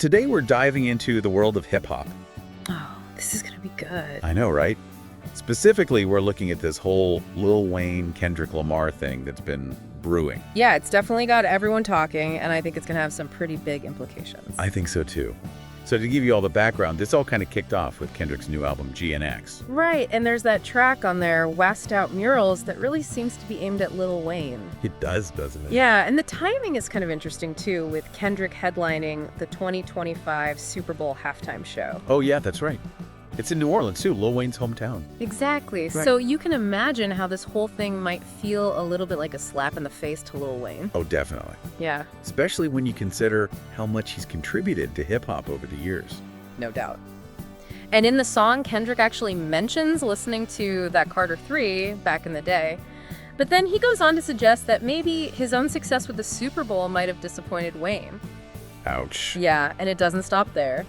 Today we're diving into the world of hip-hop. Oh, this is gonna be good. I know, right? Specifically, we're looking at this whole Lil Wayne, Kendrick Lamar thing that's been brewing. Yeah, it's definitely got everyone talking, and I think it's gonna have some pretty big implications. I think so too. So to give you all the background, this all kind of kicked off with Kendrick's new album, GNX. Right, and there's that track on there, West Out Murals, that really seems to be aimed at Lil Wayne. It does, doesn't it? Yeah, and the timing is kind of interesting too, with Kendrick headlining the 2025 Super Bowl halftime show. Oh yeah, that's right. It's in New Orleans too, Lil Wayne's hometown. Exactly. Right. So you can imagine how this whole thing might feel a little bit like a slap in the face to Lil Wayne. Oh, definitely. Yeah, Especially when you consider how much he's contributed to hip-hop over the years. no doubt. And in the song, Kendrick actually mentions listening to that Carter 3 back in the day. But then he goes on to suggest that maybe his own success with the Super Bowl might have disappointed Wayne. Ouch. Yeah, and it doesn't stop there.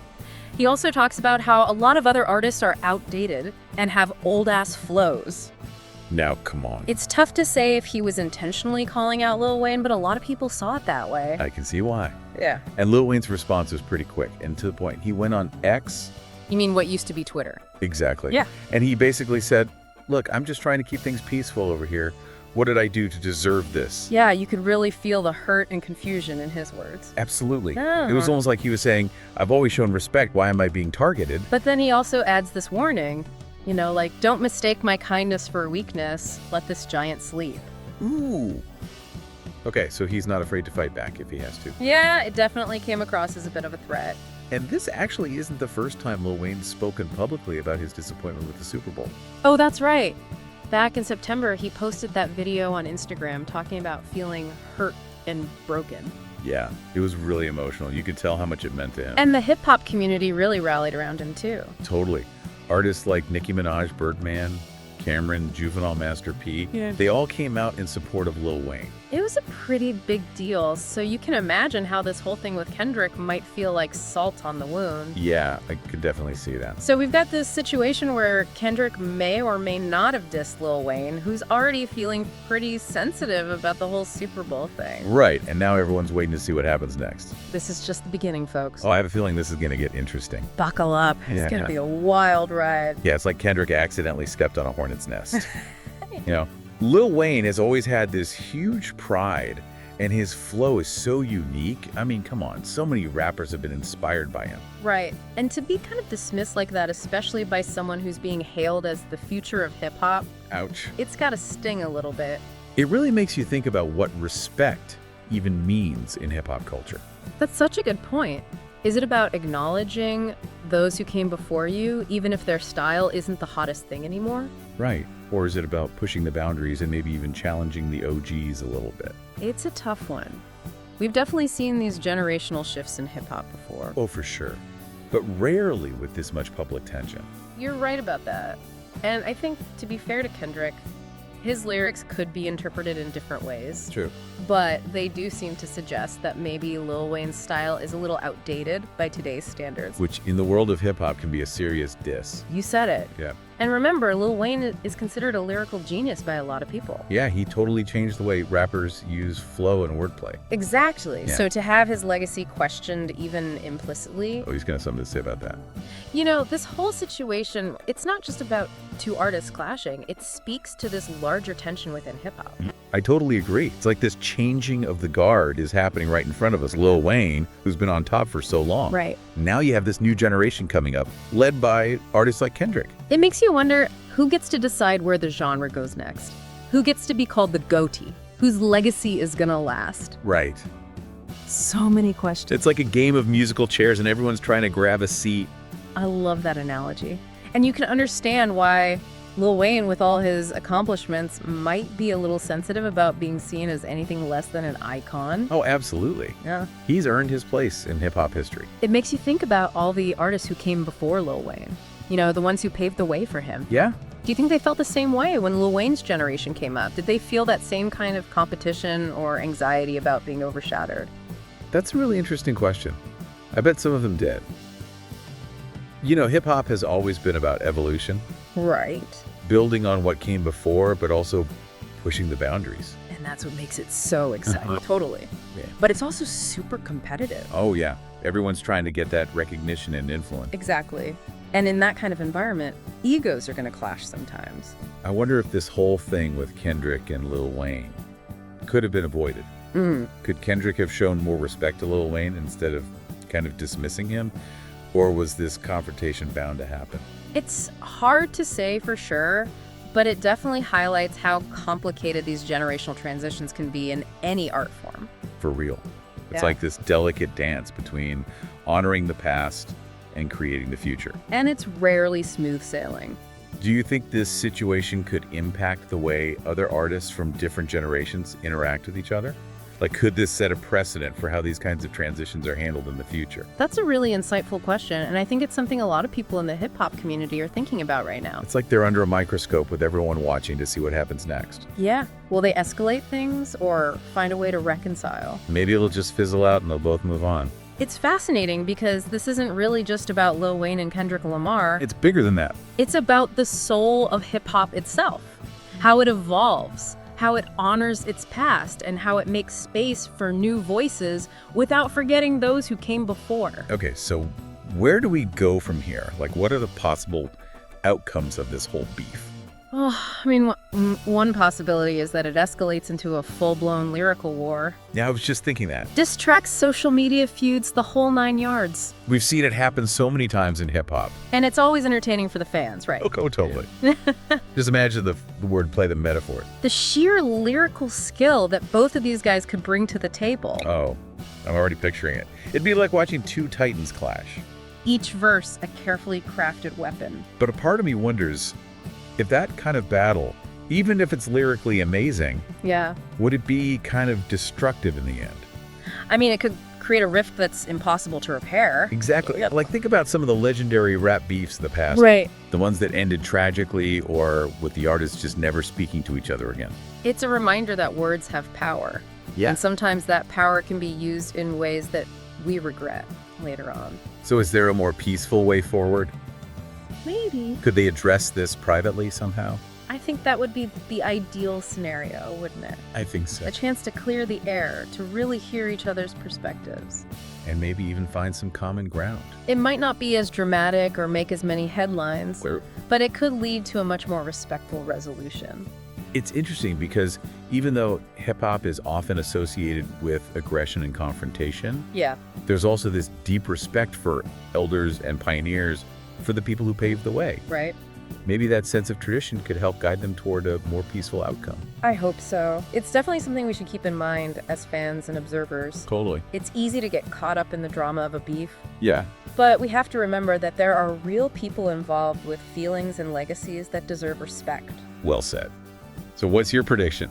He also talks about how a lot of other artists are outdated and have old-ass flows. Now, come on. It's tough to say if he was intentionally calling out Lil Wayne, but a lot of people saw it that way. I can see why. Yeah. And Lil Wayne's response was pretty quick and to the point. He went on X. You mean what used to be Twitter? Exactly. Yeah. And he basically said, look, I'm just trying to keep things peaceful over here. What did I do to deserve this? Yeah, you could really feel the hurt and confusion in his words. Absolutely. Yeah. It was almost like he was saying, I've always shown respect. Why am I being targeted? But then he also adds this warning, like, don't mistake my kindness for weakness. Let this giant sleep. Ooh. Okay, so he's not afraid to fight back if he has to. Yeah, it definitely came across as a bit of a threat. And this actually isn't the first time Lil Wayne's spoken publicly about his disappointment with the Super Bowl. Oh, that's right. Back in September, he posted that video on Instagram talking about feeling hurt and broken. Yeah, it was really emotional. You could tell how much it meant to him. And the hip-hop community really rallied around him, too. Totally. Artists like Nicki Minaj, Birdman, Cameron, Juvenile Master P, Yeah. they all came out in support of Lil Wayne. It was a pretty big deal, so you can imagine how this whole thing with Kendrick might feel like salt on the wound. Yeah, I could definitely see that. So we've got this situation where Kendrick may or may not have dissed Lil Wayne, who's already feeling pretty sensitive about the whole Super Bowl thing. Right, and now everyone's waiting to see what happens next. This is just the beginning, folks. Oh, I have a feeling this is going to get interesting. Buckle up. Yeah. It's going to be a wild ride. Yeah, it's like Kendrick accidentally stepped on a hornet's nest. Lil Wayne has always had this huge pride, and his flow is so unique. I mean, come on, so many rappers have been inspired by him. Right. And to be kind of dismissed like that, especially by someone who's being hailed as the future of hip-hop, Ouch. it's got to sting a little bit. It really makes you think about what respect even means in hip-hop culture. That's such a good point. Is it about acknowledging those who came before you, even if their style isn't the hottest thing anymore? Right. Or is it about pushing the boundaries and maybe even challenging the OGs a little bit? It's a tough one. We've definitely seen these generational shifts in hip-hop before. Oh, for sure. But rarely with this much public tension. You're right about that. And I think, to be fair to Kendrick, his lyrics could be interpreted in different ways. True. But they do seem to suggest that maybe Lil Wayne's style is a little outdated by today's standards. Which in the world of hip-hop can be a serious diss. You said it. Yeah. And remember, Lil Wayne is considered a lyrical genius by a lot of people. Yeah, he totally changed the way rappers use flow and wordplay. Exactly. Yeah. So to have his legacy questioned even implicitly, Oh, he's got something to say about that. this whole situation, it's not just about two artists clashing. It speaks to this larger tension within hip-hop. I totally agree. It's like this changing of the guard is happening right in front of us. Lil Wayne, who's been on top for so long. Right. Now you have this new generation coming up, led by artists like Kendrick. It makes you wonder who gets to decide where the genre goes next. Who gets to be called the GOATY? Whose legacy is gonna last? Right. So many questions. It's like a game of musical chairs and everyone's trying to grab a seat. I love that analogy. And you can understand why Lil Wayne, with all his accomplishments, might be a little sensitive about being seen as anything less than an icon. Oh, absolutely. Yeah. He's earned his place in hip-hop history. It makes you think about all the artists who came before Lil Wayne. The ones who paved the way for him. Yeah? Do you think they felt the same way when Lil Wayne's generation came up? Did they feel that same kind of competition or anxiety about being overshadowed? That's a really interesting question. I bet some of them did. Hip-hop has always been about evolution, Right. building on what came before, but also pushing the boundaries. And that's what makes it so exciting. Totally. Yeah. But it's also super competitive. Oh, yeah. Everyone's trying to get that recognition and influence. Exactly. And in that kind of environment, egos are going to clash sometimes. I wonder if this whole thing with Kendrick and Lil Wayne could have been avoided. Could Kendrick have shown more respect to Lil Wayne instead of kind of dismissing him? Or was this confrontation bound to happen? It's hard to say for sure, but it definitely highlights how complicated these generational transitions can be in any art form. For real. It's Yeah. like this delicate dance between honoring the past and creating the future. And it's rarely smooth sailing. Do you think this situation could impact the way other artists from different generations interact with each other? Like, could this set a precedent for how these kinds of transitions are handled in the future? That's a really insightful question, and I think it's something a lot of people in the hip-hop community are thinking about right now. It's like they're under a microscope with everyone watching to see what happens next. Yeah. Will they escalate things or find a way to reconcile? Maybe it'll just fizzle out and they'll both move on. It's fascinating because this isn't really just about Lil Wayne and Kendrick Lamar. It's bigger than that. It's about the soul of hip-hop itself, how it evolves, how it honors its past, and how it makes space for new voices without forgetting those who came before. Okay, so where do we go from here? Like, what are the possible outcomes of this whole beef? Oh, I mean, one possibility is that it escalates into a full-blown lyrical war. Yeah, I was just thinking that. Diss tracks, social media feuds, the whole 9 yards. We've seen it happen so many times in hip-hop. And it's always entertaining for the fans, right? Oh, totally. Just imagine the wordplay, the metaphor. The sheer lyrical skill that both of these guys could bring to the table. Oh, I'm already picturing it. It'd be like watching two titans clash. Each verse a carefully crafted weapon. But a part of me wonders if that kind of battle, even if it's lyrically amazing, Yeah. would it be kind of destructive in the end? I mean, it could create a rift that's impossible to repair. Exactly. Like, think about some of the legendary rap beefs of the past. Right. The ones that ended tragically or with the artists just never speaking to each other again. It's a reminder that words have power. Yeah. And sometimes that power can be used in ways that we regret later on. So is there a more peaceful way forward? Maybe. Could they address this privately somehow? I think that would be the ideal scenario, wouldn't it? I think so. A chance to clear the air, to really hear each other's perspectives. And maybe even find some common ground. It might not be as dramatic or make as many headlines, but it could lead to a much more respectful resolution. It's interesting because even though hip-hop is often associated with aggression and confrontation, Yeah. there's also this deep respect for elders and pioneers, for the people who paved the way. Right? Maybe that sense of tradition could help guide them toward a more peaceful outcome. I hope so. It's definitely something we should keep in mind as fans and observers. Totally. It's easy to get caught up in the drama of a beef, Yeah. but we have to remember that there are real people involved with feelings and legacies that deserve respect. Well said. So what's your prediction?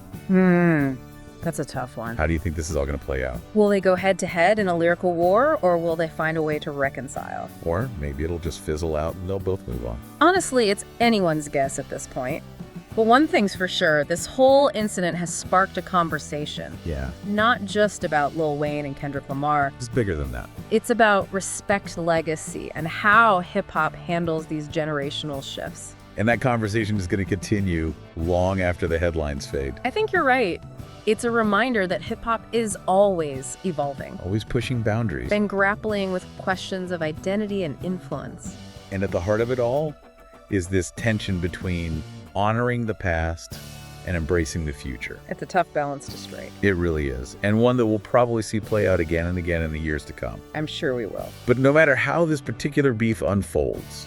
That's a tough one. How do you think this is all going to play out? Will they go head-to-head in a lyrical war, or will they find a way to reconcile? Or maybe it'll just fizzle out and they'll both move on. Honestly, it's anyone's guess at this point. But one thing's for sure, this whole incident has sparked a conversation. Yeah. Not just about Lil Wayne and Kendrick Lamar. It's bigger than that. It's about respect legacy and how hip-hop handles these generational shifts. And that conversation is going to continue long after the headlines fade. I think you're right. It's a reminder that hip-hop is always evolving Always pushing boundaries. and grappling with questions of identity and influence. And at the heart of it all is this tension between honoring the past and embracing the future. It's a tough balance to strike. It really is. And one that we'll probably see play out again and again in the years to come. I'm sure we will. But no matter how this particular beef unfolds,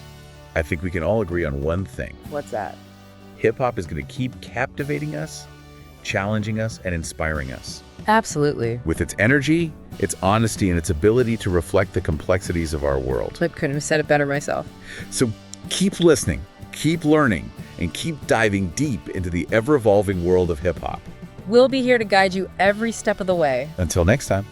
I think we can all agree on one thing. What's that? Hip-hop is going to keep captivating us, challenging us, and inspiring us. Absolutely. With its energy, its honesty, and its ability to reflect the complexities of our world. I couldn't have said it better myself. So keep listening, keep learning, and keep diving deep into the ever-evolving world of hip-hop. We'll be here to guide you every step of the way. Until next time.